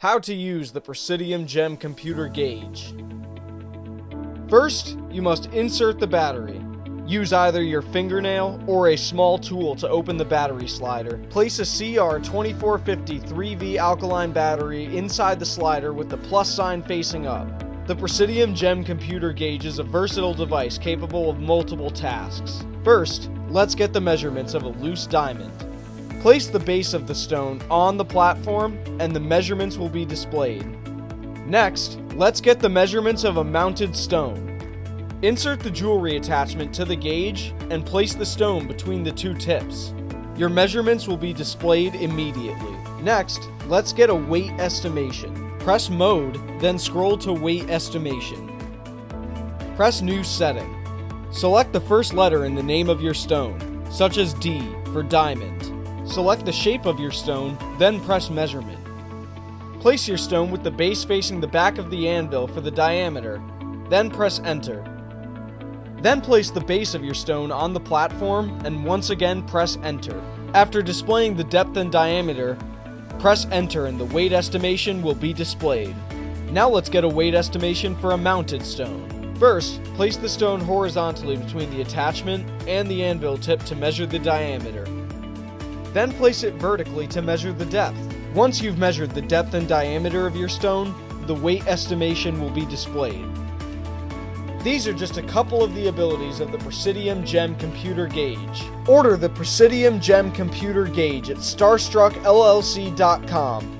How to use the Presidium Gem Computer Gauge. First, you must insert the battery. Use either your fingernail or a small tool to open the battery slider. Place a CR2450 3V alkaline battery inside the slider with the plus sign facing up. The Presidium Gem Computer Gauge is a versatile device capable of multiple tasks. First, let's get the measurements of a loose diamond. Place the base of the stone on the platform and the measurements will be displayed. Next, let's get the measurements of a mounted stone. Insert the jewelry attachment to the gauge and place the stone between the two tips. Your measurements will be displayed immediately. Next, let's get a weight estimation. Press Mode, then scroll to Weight Estimation. Press New Setting. Select the first letter in the name of your stone, such as D for diamond. Select the shape of your stone, then press Measurement. Place your stone with the base facing the back of the anvil for the diameter, then press Enter. Then place the base of your stone on the platform and once again press Enter. After displaying the depth and diameter, press Enter and the weight estimation will be displayed. Now let's get a weight estimation for a mounted stone. First, place the stone horizontally between the attachment and the anvil tip to measure the diameter. Then place it vertically to measure the depth. Once you've measured the depth and diameter of your stone, the weight estimation will be displayed. These are just a couple of the abilities of the Presidium Gem Computer Gauge. Order the Presidium Gem Computer Gauge at starstruckllc.com.